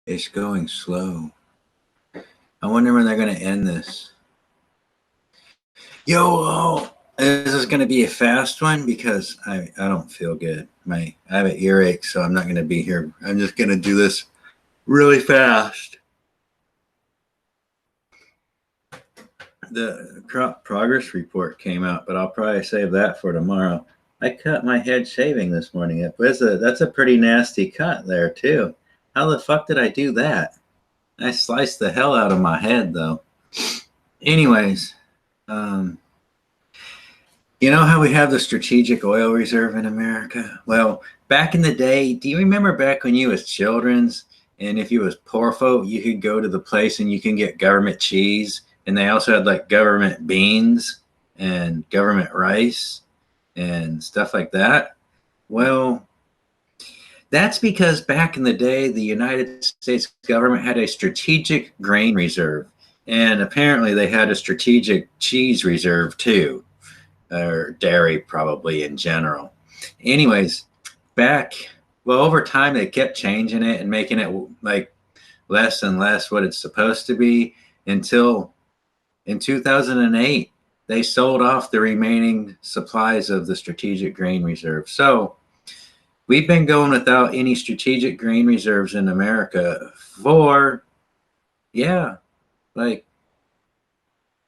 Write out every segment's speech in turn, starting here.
It's going slow. I wonder when they're going to end this. Yo, this is going to be a fast one because I don't feel good. I have an earache, so I'm not going to be here. I'm just going to do this really fast. The crop progress report came out, but I'll probably save that for tomorrow. I cut my head shaving this morning. That's a pretty nasty cut there too. How the fuck did I do that? I sliced the hell out of my head though. Anyways, you know how we have the strategic oil reserve in America? Well, back in the day, do you remember back when you was children's and if you was poor folk, you could go to the place and you can get government cheese, and they also had like government beans and government rice and stuff like that? Well, that's because back in the day, the United States government had a strategic grain reserve, and apparently they had a strategic cheese reserve too, or dairy probably in general. Anyways, over time they kept changing it and making it like less and less what it's supposed to be until in 2008 they sold off the remaining supplies of the strategic grain reserve. So we've been going without any strategic grain reserves in America for, yeah, like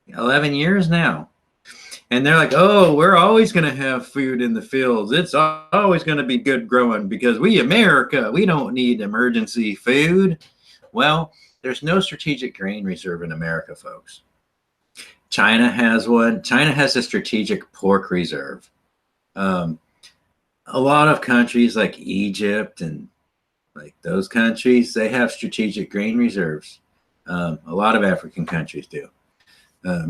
11 years now. And they're like, oh, we're always going to have food in the fields. It's always going to be good growing because we, America, we don't need emergency food. Well, there's no strategic grain reserve in America, folks. China has one. China has a strategic pork reserve. A lot of countries like Egypt and like those countries, they have strategic grain reserves. A lot of African countries do.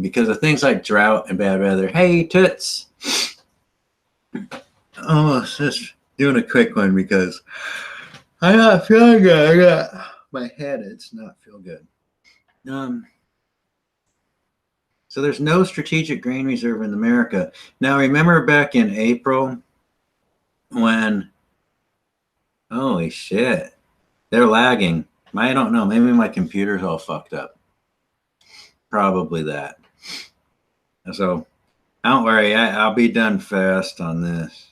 Because of things like drought and bad weather. Hey, Toots. Oh, just doing a quick one because I'm not feeling good. I got my head, it's not feel good. So there's no strategic grain reserve in America. Now, remember back in April when, holy shit, they're lagging. I don't know. Maybe my computer's all fucked up. Probably that. So don't worry, I'll be done fast on this.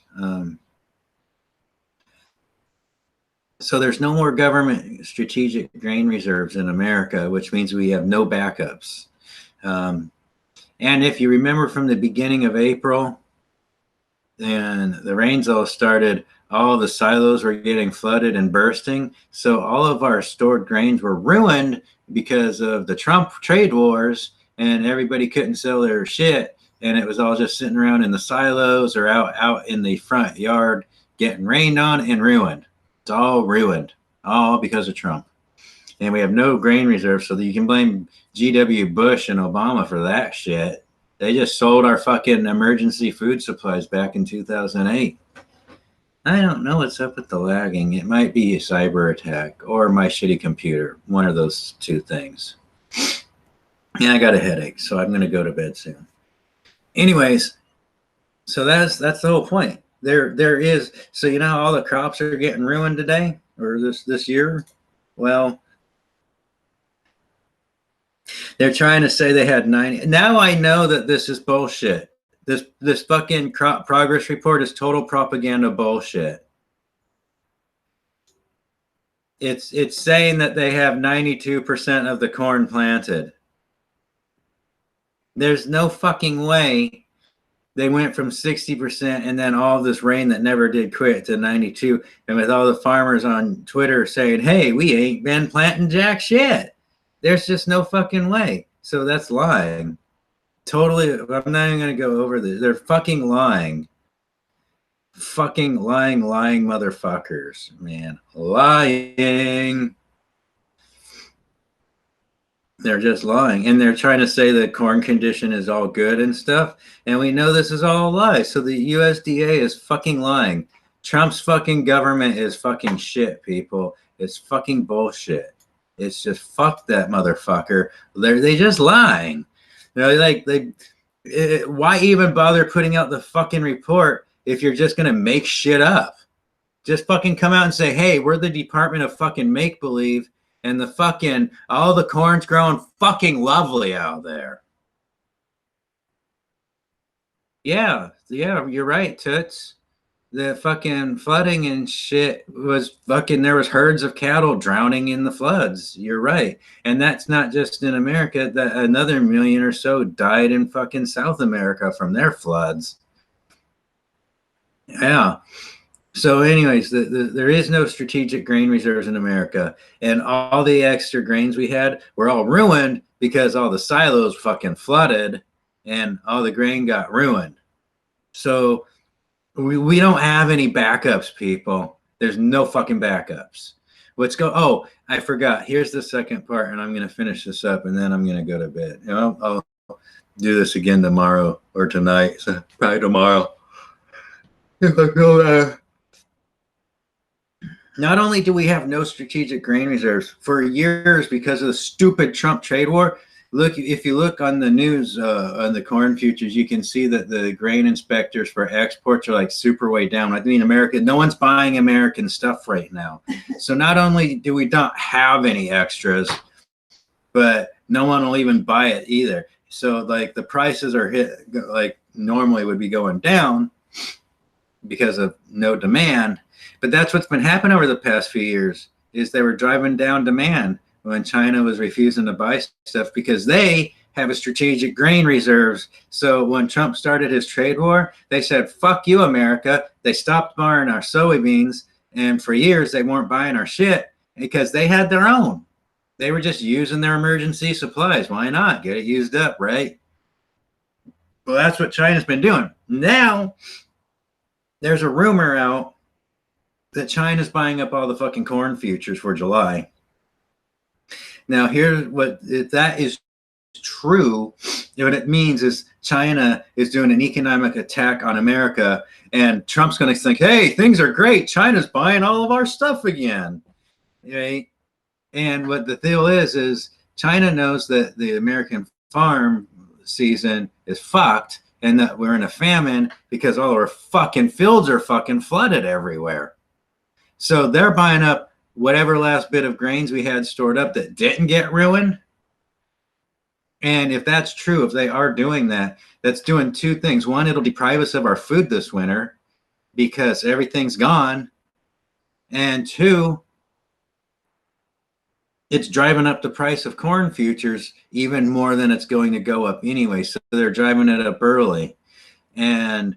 So there's no more government strategic grain reserves in America, which means we have no backups. And if you remember from the beginning of April, and the rains all started, all the silos were getting flooded and bursting. So all of our stored grains were ruined because of the Trump trade wars, and everybody couldn't sell their shit, and it was all just sitting around in the silos or out in the front yard getting rained on and ruined. It's all ruined, all because of Trump. And we have no grain reserves, so that you can blame G.W. Bush and Obama for that shit. They just sold our fucking emergency food supplies back in 2008. I don't know what's up with the lagging. It might be a cyber attack or my shitty computer. One of those two things. Yeah, I got a headache, so I'm going to go to bed soon. Anyways, so that's the whole point. There is, so you know how all the crops are getting ruined today or this year? Well, they're trying to say they had 90. Now I know that this is bullshit. This fucking crop progress report is total propaganda bullshit. It's saying that they have 92% of the corn planted. There's no fucking way they went from 60% and then all this rain that never did quit to 92. And with all the farmers on Twitter saying, hey, we ain't been planting jack shit. There's just no fucking way. So that's lying. Totally. I'm not even going to go over this. They're fucking lying. Fucking lying motherfuckers, man. Lying. They're just lying. And they're trying to say the corn condition is all good and stuff. And we know this is all a lie. So the USDA is fucking lying. Trump's fucking government is fucking shit, people. It's fucking bullshit. It's just fuck that motherfucker. They just lying. You know, why even bother putting out the fucking report if you're just gonna make shit up? Just fucking come out and say, hey, we're the Department of fucking make-believe, and the fucking all the corn's growing fucking lovely out there. Yeah, you're right, Toots. The fucking flooding and shit was fucking, there was herds of cattle drowning in the floods. You're right. And that's not just in America. That another million or so died in fucking South America from their floods. Yeah. So, anyways, there is no strategic grain reserves in America, and all the extra grains we had were all ruined because all the silos fucking flooded, and all the grain got ruined. So we don't have any backups, people. There's no fucking backups. Let's go. Oh, I forgot. Here's the second part, and I'm gonna finish this up, and then I'm gonna go to bed. You know, I'll do this again tomorrow or tonight. So probably tomorrow. If I go there. Not only do we have no strategic grain reserves for years because of the stupid Trump trade war. Look, if you look on the news on the corn futures, you can see that the grain inspectors for exports are like super way down. I mean, America, no one's buying American stuff right now. So not only do we not have any extras, but no one will even buy it either. So like the prices are hit, like normally would be going down because of no demand. But that's what's been happening over the past few years is they were driving down demand when China was refusing to buy stuff because they have a strategic grain reserves. So when Trump started his trade war, they said, fuck you, America. They stopped buying our soybeans. And for years, they weren't buying our shit because they had their own. They were just using their emergency supplies. Why not? Get it used up, right? Well, that's what China's been doing. Now, there's a rumor out that China's buying up all the fucking corn futures for July. Now, here's what, if that is true, what it means is China is doing an economic attack on America, and Trump's going to think, hey, things are great. China's buying all of our stuff again. Right? And what the deal is China knows that the American farm season is fucked and that we're in a famine because all our fucking fields are fucking flooded everywhere. So they're buying up whatever last bit of grains we had stored up that didn't get ruined. And if that's true, if they are doing that, that's doing two things. One, it'll deprive us of our food this winter because everything's gone. And two, it's driving up the price of corn futures even more than it's going to go up anyway. So they're driving it up early. And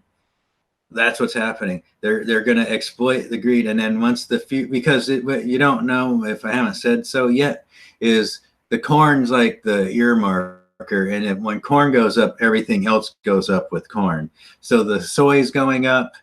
that's what's happening. They're going to exploit the greed, and then once because you don't know if I haven't said so yet, is the corn's like the earmarker, and when corn goes up, everything else goes up with corn. So the soy's going up,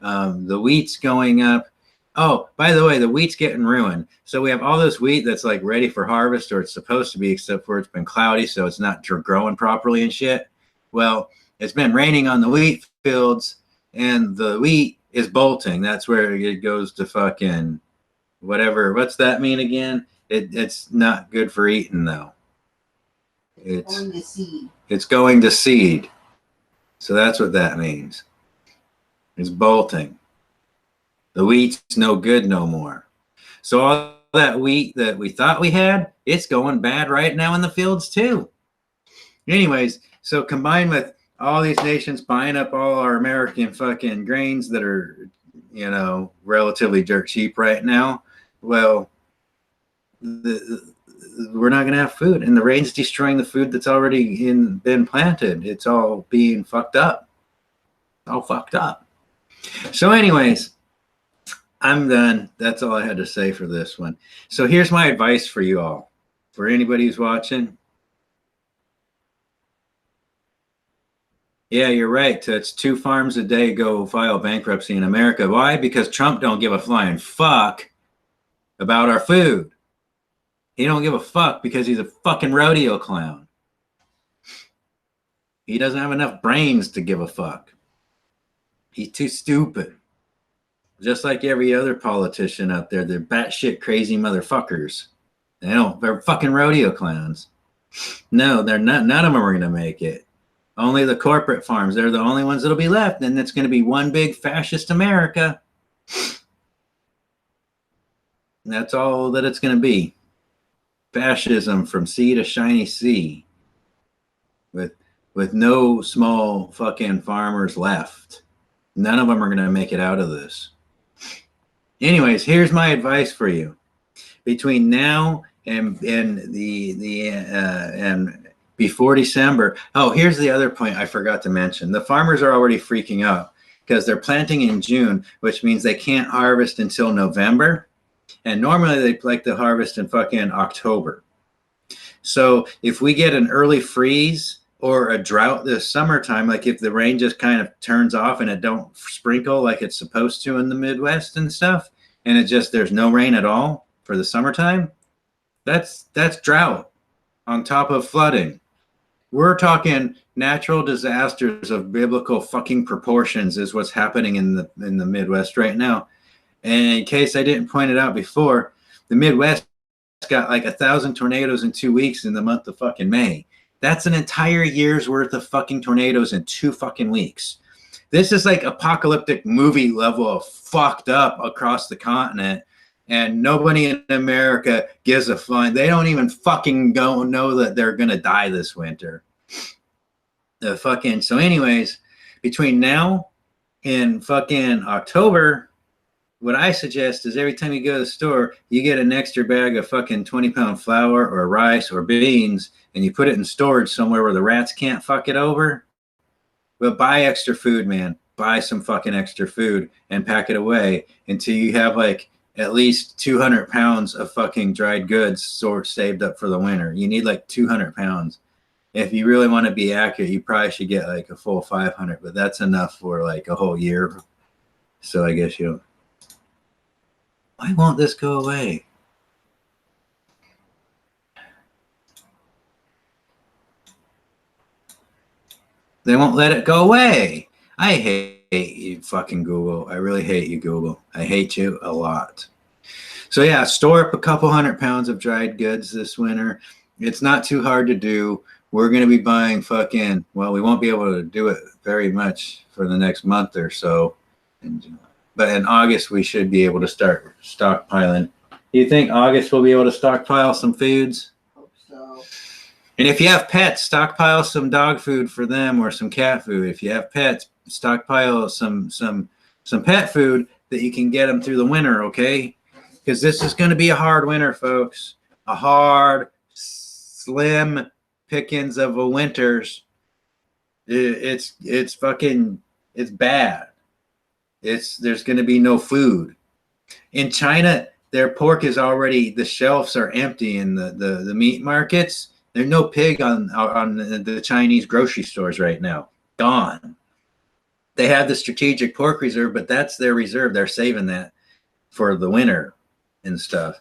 the wheat's going up. Oh, by the way, the wheat's getting ruined. So we have all this wheat that's like ready for harvest, or it's supposed to be, except for it's been cloudy, so it's not growing properly and shit. Well, it's been raining on the wheat fields, and the wheat is bolting. That's where it goes to fucking whatever. What's that mean again? It's not good for eating though. It's going to seed. It's going to seed. So that's what that means. It's bolting. The wheat's no good no more. So all that wheat that we thought we had, it's going bad right now in the fields too. Anyways, so combined with all these nations buying up all our American fucking grains that are, you know, relatively dirt cheap right now, well, we're not going to have food, and the rain's destroying the food that's already been planted. It's all being fucked up. All fucked up. So anyways, I'm done. That's all I had to say for this one. So here's my advice for you all, for anybody who's watching. Yeah, you're right. It's 2 farms a day go file bankruptcy in America. Why? Because Trump don't give a flying fuck about our food. He don't give a fuck because he's a fucking rodeo clown. He doesn't have enough brains to give a fuck. He's too stupid. Just like every other politician out there, they're batshit crazy motherfuckers. They're fucking rodeo clowns. No, they're not. None of them are going to make it. Only the corporate farms. They're the only ones that'll be left. And it's going to be one big fascist America. And that's all that it's going to be. fascism from sea to shiny sea with no small fucking farmers left. None of them are going to make it out of this. Anyways, here's my advice for you. Between now and before December. Oh, here's the other point I forgot to mention. The farmers are already freaking out because they're planting in June, which means they can't harvest until November. And normally they like to harvest in fucking October. So if we get an early freeze or a drought this summertime, like if the rain just kind of turns off and it don't sprinkle like it's supposed to in the Midwest and stuff, and it just there's no rain at all for the summertime, that's drought on top of flooding. We're talking natural disasters of biblical fucking proportions is what's happening in the Midwest right now. And in case I didn't point it out before, the Midwest got like 1,000 tornadoes in 2 weeks in the month of fucking May. That's an entire year's worth of fucking tornadoes in 2 fucking weeks. This is like apocalyptic movie level of fucked up across the continent. And nobody in America gives a flying. They don't even fucking know that they're going to die this winter. So anyways, between now and fucking October, what I suggest is every time you go to the store, you get an extra bag of fucking 20-pound flour or rice or beans, and you put it in storage somewhere where the rats can't fuck it over. But buy extra food, man. Buy some fucking extra food and pack it away until you have like at least 200 pounds of fucking dried goods saved up for the winter. You need like 200 pounds. If you really want to be accurate, you probably should get like a full 500, but that's enough for like a whole year. So I guess you. Why won't this go away? They won't let it go away. I hate you, fucking Google. I really hate you, Google. I hate you a lot. So yeah, store up a couple 100 pounds of dried goods this winter. It's not too hard to do. We're going to be buying fucking, well, we won't be able to do it very much for the next month or so. But in August, we should be able to start stockpiling. Do you think August we'll be able to stockpile some foods? Hope so. And if you have pets, stockpile some dog food for them or some cat food. If you have pets, stockpile some pet food that you can get them through the winter, okay? Because this is going to be a hard winter, folks. A hard, slim pickings of a winters. It's bad. There's going to be no food. In China, their pork is already, the shelves are empty in the meat markets. There's no pig on the Chinese grocery stores right now. Gone. They have the strategic pork reserve, but that's their reserve. They're saving that for the winter and stuff.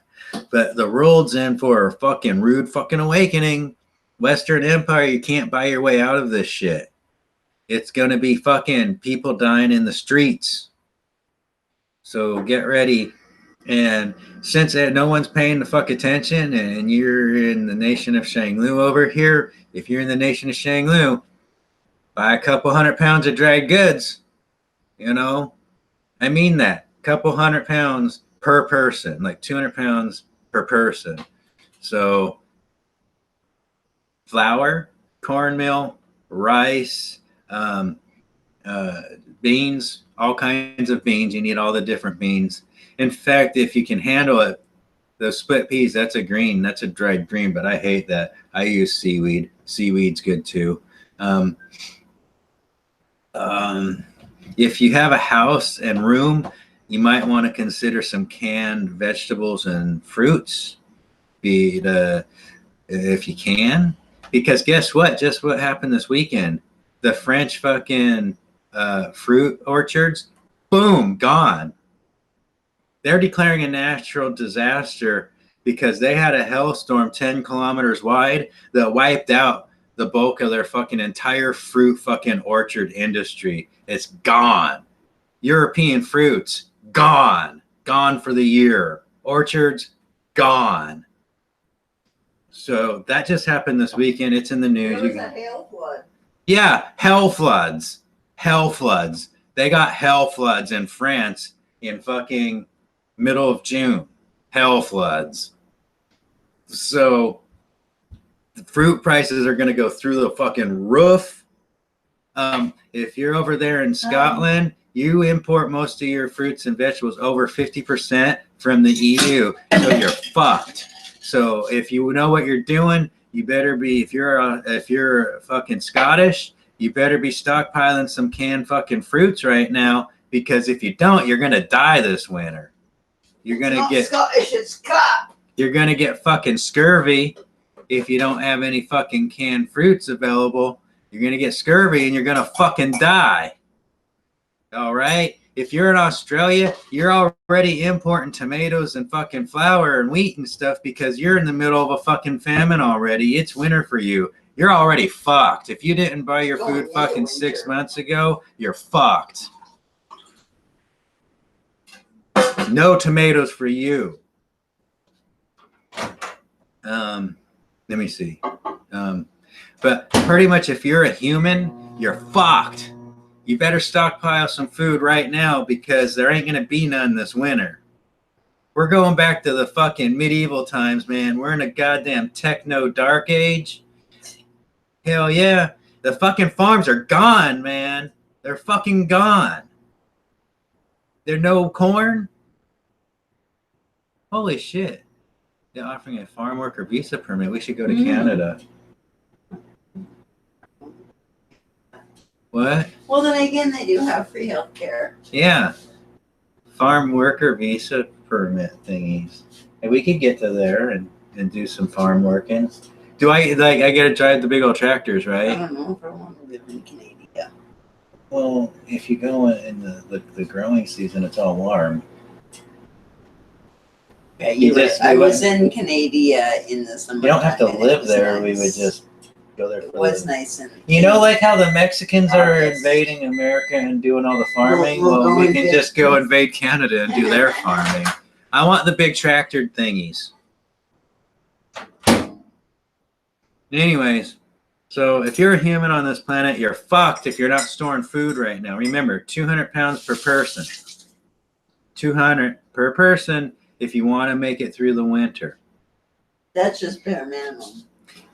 But the world's in for a fucking rude fucking awakening. Western Empire, you can't buy your way out of this shit. It's going to be fucking people dying in the streets. So get ready. And since no one's paying the fuck attention and you're in the nation of Shanglu over here, if you're in the nation of Shanglu, buy a couple 100 pounds of dried goods. You know, I mean that. Couple 100 pounds per person, like 200 pounds per person. So flour, cornmeal, rice, beans, all kinds of beans. You need all the different beans. In fact, if you can handle it, the split peas, that's a green. That's a dried green, but I hate that. I use seaweed. Seaweed's good too. If you have a house and room, you might want to consider some canned vegetables and fruits, if you can. Because guess what? Just what happened this weekend. The French fucking fruit orchards, boom, gone. They're declaring a natural disaster because they had a hailstorm 10 kilometers wide that wiped out the bulk of their fucking entire fruit fucking orchard industry. It's gone. European fruits, gone. Gone for the year. Orchards, gone. So that just happened this weekend. It's in the news. There was a hail flood. Yeah, hell floods. Hell floods. They got hell floods in France in fucking middle of June. Hell floods. So the fruit prices are going to go through the fucking roof. If you're over there in Scotland, you import most of your fruits and vegetables over 50% from the EU, so you're fucked. So if you know what you're doing, you better be. If you're fucking Scottish, you better be stockpiling some canned fucking fruits right now, because if you don't, you're gonna die this winter. You're gonna get Scottish. It's Scott. You're gonna get fucking scurvy if you don't have any fucking canned fruits available. You're gonna get scurvy and you're gonna fucking die. All right? If you're in Australia, you're already importing tomatoes and fucking flour and wheat and stuff because you're in the middle of a fucking famine already. It's winter for you. You're already fucked. If you didn't buy your food fucking 6 months ago, you're fucked. No tomatoes for you. Let me see. But pretty much if you're a human, you're fucked. You better stockpile some food right now because there ain't going to be none this winter. We're going back to the fucking medieval times, man. We're in a goddamn techno dark age. Hell yeah. The fucking farms are gone, man. They're fucking gone. There's no corn. Holy shit. They're offering a farm worker visa permit. We should go to Canada. What? Well, then again, they do have free health care. Yeah. Farm worker visa permit thingies. And we could get to there and do some farm working. I gotta drive the big old tractors, right? I don't know if I want to live in Canada. Well, if you go in the growing season, it's all warm. Yeah, I was in Canada in the summer. You don't have to live there. Nice. We would just go there. It was nice. And like how the Mexicans are invading America and doing all the farming? Well, we can just go invade Canada and do their farming. I want the big tractor thingies. Anyways, so if you're a human on this planet, you're fucked if you're not storing food right now. Remember, 200 pounds per person. 200 per person if you want to make it through the winter. That's just bare minimum.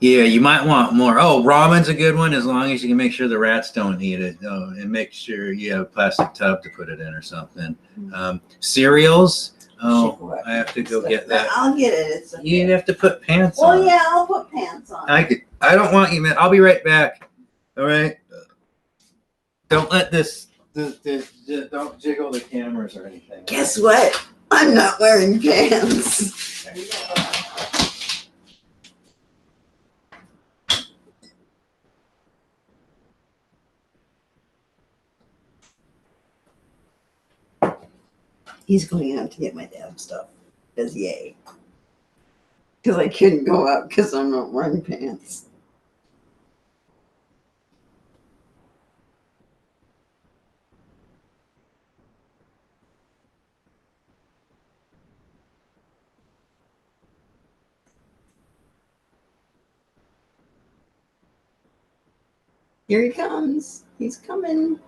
Yeah, you might want more. Oh, ramen's a good one as long as you can make sure the rats don't eat it. Oh, and make sure you have a plastic tub to put it in or something. Cereals. Oh, I have to go get that. I'll get it. It's okay. You have to put pants on. Well, yeah, I'll put pants on. I don't want you, man. I'll be right back. All right. Don't let this don't jiggle the cameras or anything. Guess what? I'm not wearing pants. He's going out to get my damn stuff. Because yay. Because I couldn't go out because I'm not wearing pants. Here he comes. He's coming.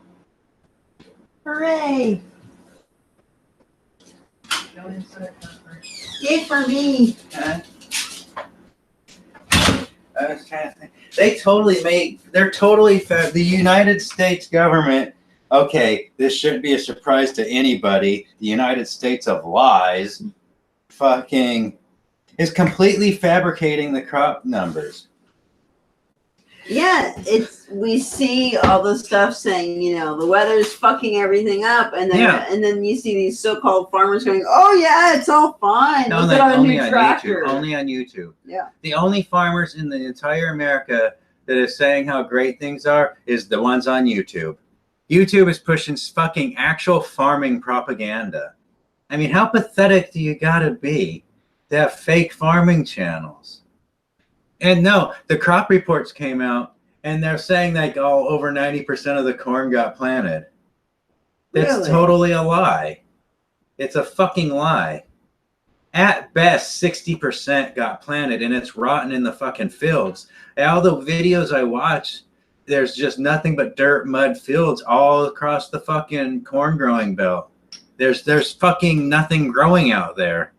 Hooray. Yay for me. Huh? I was trying to think. They're totally the United States government. Okay, this shouldn't be a surprise to anybody. The United States of lies fucking is completely fabricating the crop numbers. Yeah, we see all the stuff saying, the weather's fucking everything up, and then you see these so-called farmers going, "Oh yeah, it's all fine. Look at our new tractor." Only on YouTube. Yeah. The only farmers in the entire America that is saying how great things are is the ones on YouTube. YouTube is pushing fucking actual farming propaganda. I mean, how pathetic do you gotta be to have fake farming channels? And no, the crop reports came out, and they're saying like over 90% of the corn got planted. That's totally a lie. It's a fucking lie. At best, 60% got planted, and it's rotten in the fucking fields. All the videos I watch, there's just nothing but dirt, mud fields all across the fucking corn growing belt. There's fucking nothing growing out there.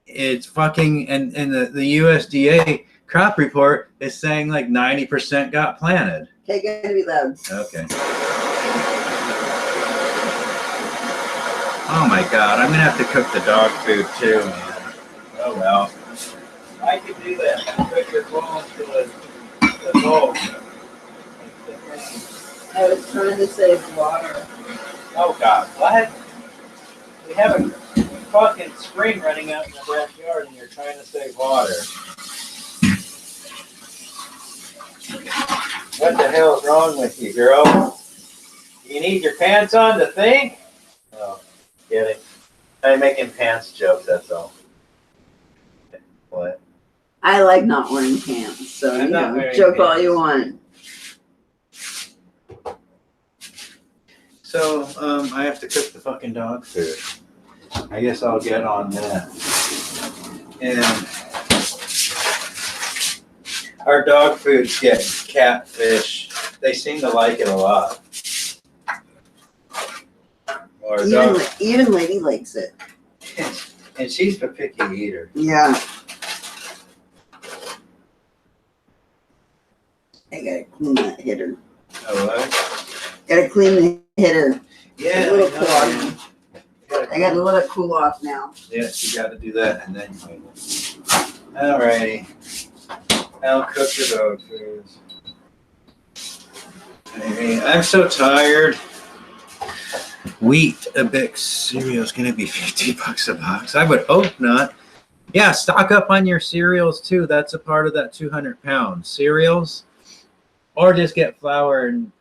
it's fucking, and the USDA crop report is saying like 90% got planted. Okay, gonna be loud. Okay. Oh my God, I'm gonna have to cook the dog food too, man. Oh well. I can do that. Cook your bones to the bowl. I was trying to save water. Oh God, what? We have a fucking spring running out in the backyard and you're trying to save water. What the hell is wrong with you, girl? You need your pants on to think? Oh, kidding. I'm making pants jokes, that's all. What? I like not wearing pants, so I'm you not know, wearing joke pants. all you want. So, I have to cook the fucking dog food. I guess I'll get on that. And our dog foods get catfish. They seem to like it a lot. Or Even Lady likes it. And she's a picky eater. Yeah. I gotta clean that hitter. Oh, what? Gotta clean the hitter. Yeah, A little I know, cool off. man. I gotta let it cool off now. Yes, you got to do that, and then clean it. Alrighty. I'll cook the dog foods. I'm so tired. Wheat-Bix cereal is going to be $50 a box. I would hope not. Yeah, stock up on your cereals too. That's a part of that 200-pound cereals. Or just get flour and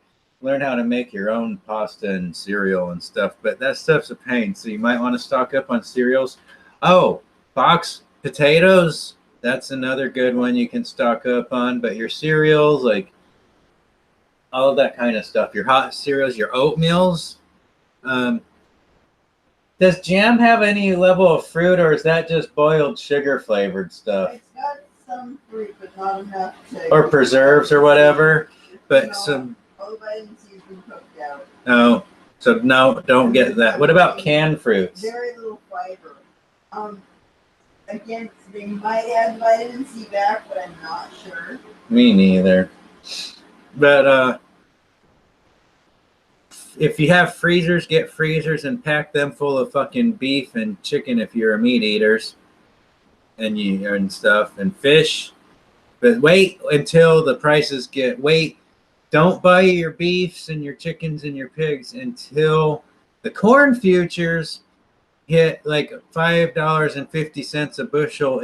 learn how to make your own pasta and cereal and stuff. But that stuff's a pain, so you might want to stock up on cereals. Oh, box potatoes. That's another good one you can stock up on. But your cereals, like all of that kind of stuff, your hot cereals, your oatmeals. Does jam have any level of fruit, or is that just boiled sugar flavored stuff? It's got some fruit, but not enough to. Or preserves or whatever. But No, some. all the vitamins C's been cooked out. No. So no, don't get that. What about canned fruits? Very little fiber. Again, they might add vitamin C back, but I'm not sure. Me neither. But if you have freezers, get freezers and pack them full of fucking beef and chicken if you're a meat eaters, and stuff, and fish. But wait until the prices don't buy your beefs and your chickens and your pigs until the corn futures hit like $5.50 a bushel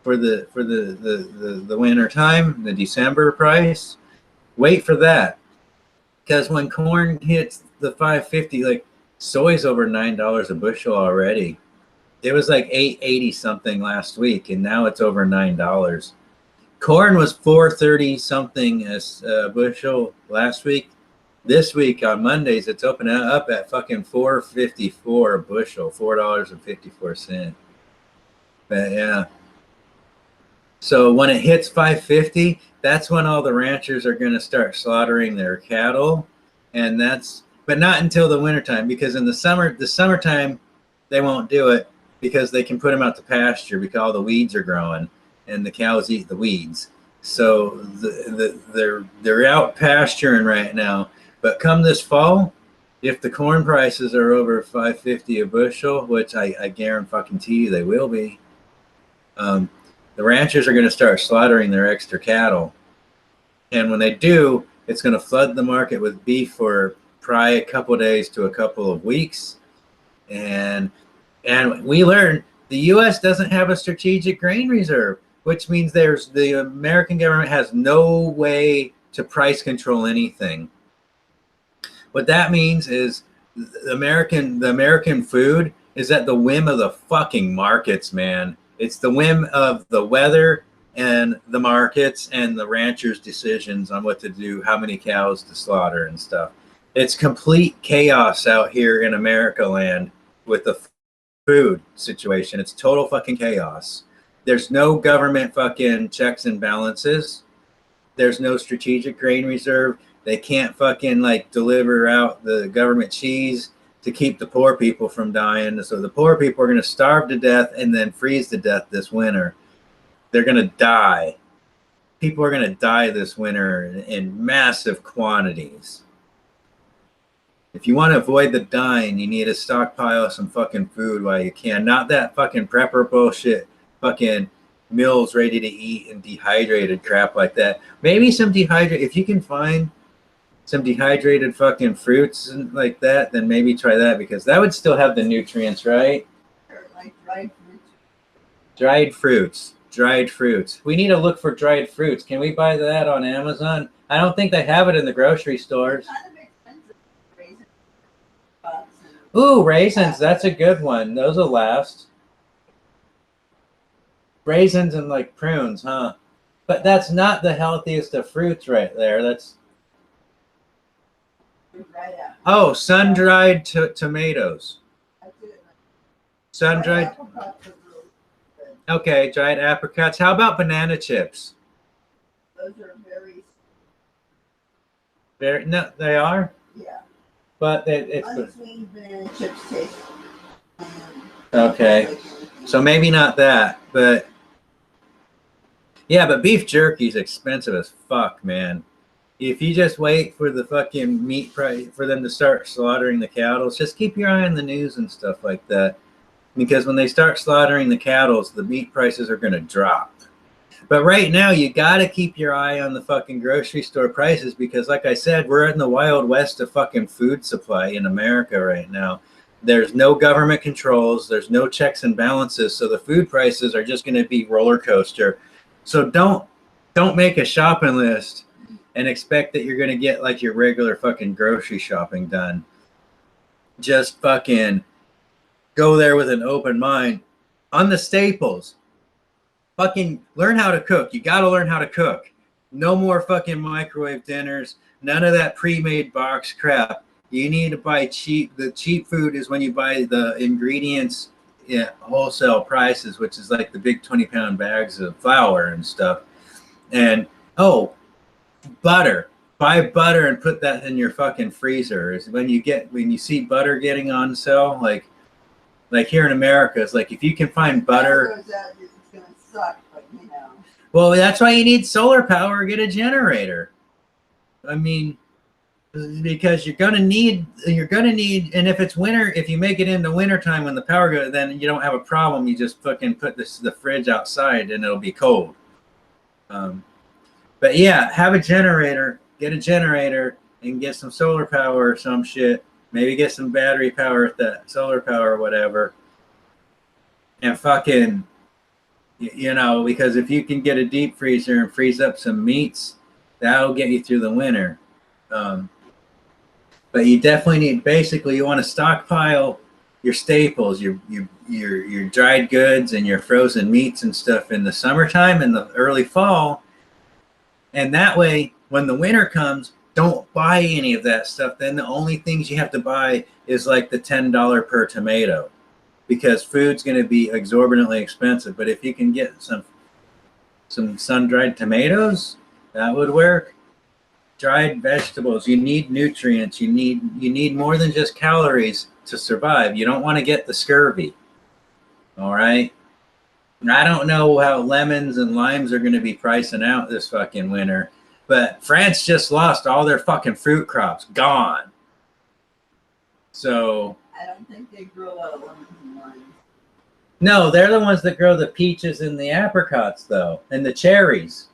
for the winter time, the December price. Wait for that. Because when corn hits the 550, like soy's over $9 a bushel already. It was like $8.80 something last week, and now it's over $9. Corn was $4.30 something a bushel last week. This week on Mondays, it's opening up at fucking $4.54 a bushel, $4.54. But yeah. So when it hits 550, that's when all the ranchers are going to start slaughtering their cattle, but not until the wintertime, because in the summertime, they won't do it because they can put them out to pasture because all the weeds are growing and the cows eat the weeds. So they're out pasturing right now. But come this fall, if the corn prices are over $5.50 a bushel, which I guarantee you they will be, the ranchers are going to start slaughtering their extra cattle. And when they do, it's going to flood the market with beef for probably a couple of days to a couple of weeks. And we learned the U.S. doesn't have a strategic grain reserve, which means the American government has no way to price control anything. What that means is the American food is at the whim of the fucking markets, man. It's the whim of the weather and the markets and the ranchers' decisions on what to do, how many cows to slaughter and stuff. It's complete chaos out here in America land with the food situation. It's total fucking chaos. There's no government fucking checks and balances. There's no strategic grain reserve. They can't fucking like deliver out the government cheese to keep the poor people from dying. So the poor people are going to starve to death and then freeze to death this winter. They're going to die. People are going to die this winter in massive quantities. If you want to avoid the dying, you need to stockpile some fucking food while you can. Not that fucking prepper bullshit, fucking meals ready to eat and dehydrated crap like that. Maybe some dehydrated, if you can find some dehydrated fucking fruits and like that, then maybe try that, because that would still have the nutrients, right? Like dried fruits. Dried fruits. We need to look for dried fruits. Can we buy that on Amazon? I don't think they have it in the grocery stores. Ooh, raisins. That's a good one. Those will last. Raisins and like prunes, huh? But that's not the healthiest of fruits right there. That's... Oh, sun-dried tomatoes. Sun-dried. Okay, dried apricots. How about banana chips? Those are very... No, they are? Yeah. But it's... Unsweetened banana chips taste. Okay. So maybe not that, but... Yeah, but beef jerky is expensive as fuck, man. If you just wait for the fucking meat price, for them to start slaughtering the cattle, just keep your eye on the news and stuff like that. Because when they start slaughtering the cattle, the meat prices are going to drop. But right now, you got to keep your eye on the fucking grocery store prices, because like I said, we're in the wild west of fucking food supply in America right now. There's no government controls. There's no checks and balances. So the food prices are just going to be roller coaster. So don't make a shopping list and expect that you're going to get like your regular fucking grocery shopping done. Just fucking go there with an open mind. On the staples, fucking learn how to cook. You got to learn how to cook. No more fucking microwave dinners. None of that pre-made box crap. You need to buy cheap. The cheap food is when you buy the ingredients at wholesale prices, which is like the big 20-pound bags of flour and stuff. And, oh, butter. Buy butter and put that in your fucking freezer. When you see butter getting on sale, like here in America, it's like if you can find butter. It's gonna suck, but you know. Well, that's why you need solar power. Get a generator. I mean, because you're gonna need, and if it's winter, if you make it into wintertime when the power goes, then you don't have a problem. You just fucking put the fridge outside and it'll be cold. But yeah, have a generator. Get a generator and get some solar power or some shit. Maybe get some battery power with that solar power or whatever. And fucking, because if you can get a deep freezer and freeze up some meats, that'll get you through the winter. But you definitely need, basically, you want to stockpile your staples, your dried goods and your frozen meats and stuff in the summertime and the early fall. And that way, when the winter comes, don't buy any of that stuff. Then the only things you have to buy is like the $10 per tomato, because food's going to be exorbitantly expensive. But if you can get some sun-dried tomatoes, that would work. Dried vegetables, you need nutrients. You need more than just calories to survive. You don't want to get the scurvy. All right. And I don't know how lemons and limes are going to be pricing out this fucking winter, but France just lost all their fucking fruit crops. Gone. So I don't think they grow a lot of lemons and limes. No, they're the ones that grow the peaches and the apricots, though, and the cherries.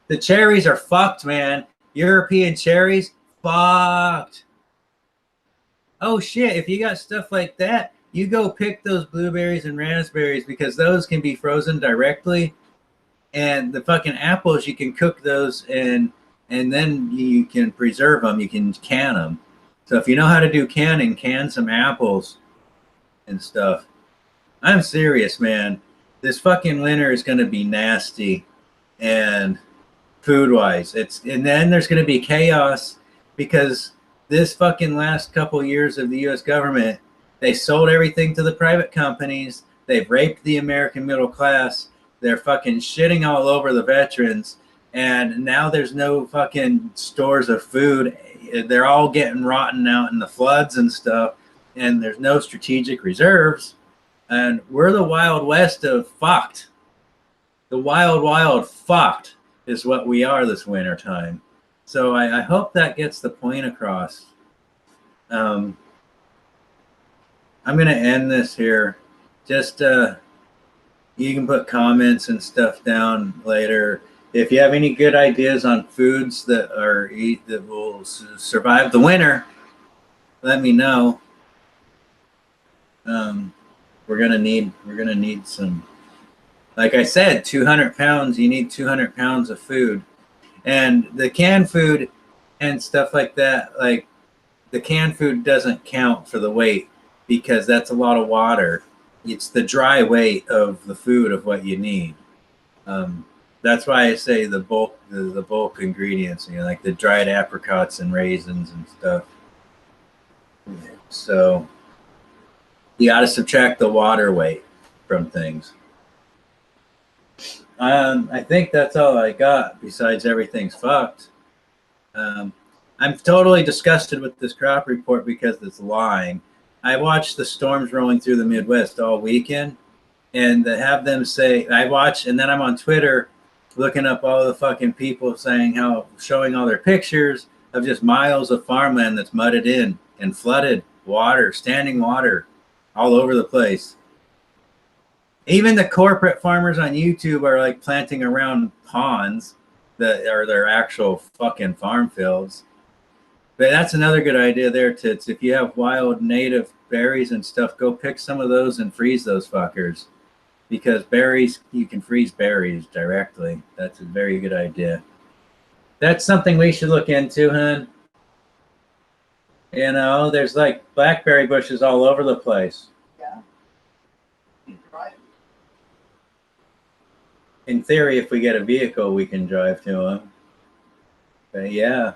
The cherries are fucked, man. European cherries, fucked. Oh shit, if you got stuff like that, you go pick those blueberries and raspberries, because those can be frozen directly. And the fucking apples, you can cook those and then you can preserve them. You can can them. So if you know how to do canning, can some apples and stuff. I'm serious, man. This fucking winter is going to be nasty, and food-wise, and then there's going to be chaos, because this fucking last couple years of the U.S. government, they sold everything to the private companies. They've raped the American middle class. They're fucking shitting all over the veterans, and now there's no fucking stores of food. They're all getting rotten out in the floods and stuff. and there's no strategic reserves, and we're the Wild West of fucked. The wild fucked is what we are this winter time. So I hope that gets the point across. I'm going to end this here. Just you can put comments and stuff down later. If you have any good ideas on foods that will survive the winter, let me know. We're gonna need some. Like I said, 200 pounds. You need 200 pounds of food, and the canned food and stuff like that. Like the canned food doesn't count for the weight because that's a lot of water. It's the dry weight of the food of what you need. That's why I say the bulk ingredients, like the dried apricots and raisins and stuff. So you got to subtract the water weight from things. I think that's all I got. Besides, everything's fucked. I'm totally disgusted with this crop report because it's lying. I watched the storms rolling through the Midwest all weekend, and to have them say, and then I'm on Twitter looking up all the fucking people showing all their pictures of just miles of farmland that's mudded in and flooded water, standing water all over the place. Even the corporate farmers on YouTube are like planting around ponds that are their actual fucking farm fields. But that's another good idea there, Tits. If you have wild native berries and stuff, go pick some of those and freeze those fuckers. Because berries, you can freeze berries directly. That's a very good idea. That's something we should look into, hun. There's like blackberry bushes all over the place. Yeah. Right. In theory, if we get a vehicle, we can drive to them. But yeah.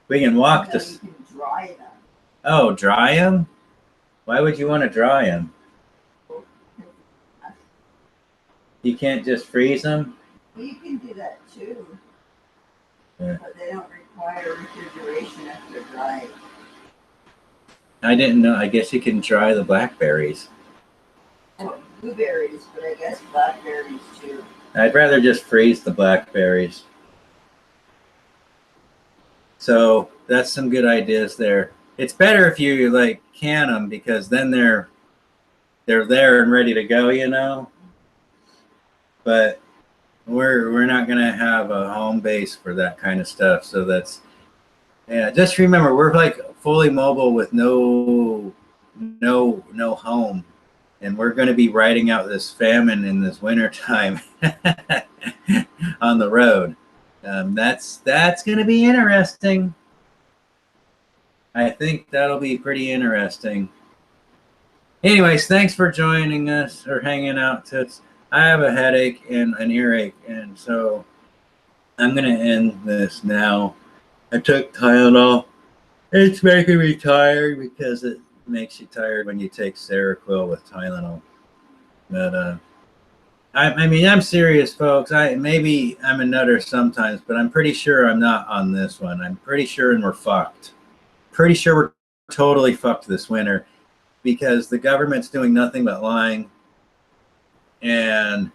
We can walk You can dry them. Oh, dry them? Why would you want to dry them? You can't just freeze them? Well, you can do that too. Yeah. But they don't require refrigeration if they're dry. I didn't know. I guess you can dry the blackberries. And blueberries, but I guess blackberries too. I'd rather just freeze the blackberries. So that's some good ideas there. It's better if you like can them because then they're there and ready to go, But we're not gonna have a home base for that kind of stuff. So just remember we're like fully mobile with no home, and we're gonna be riding out this famine in this winter time on the road. That's gonna be interesting. I think that'll be pretty interesting. Anyways, thanks for joining us or hanging out, Toots. I have a headache and an earache, and so I'm gonna end this now. I took Tylenol. It's making me tired because it makes you tired when you take Seroquel with Tylenol. But I'm serious, folks. Maybe I'm a nutter sometimes, but I'm pretty sure I'm not on this one. I'm pretty sure, and we're fucked. Pretty sure we're totally fucked this winter because the government's doing nothing but lying, and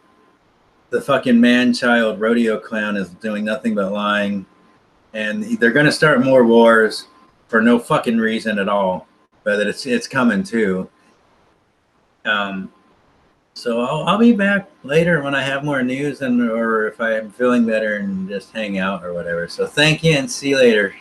the fucking man-child rodeo clown is doing nothing but lying, and they're going to start more wars for no fucking reason at all. But it's coming too. So I'll be back later when I have more news or if I'm feeling better and just hang out or whatever. So thank you and see you later.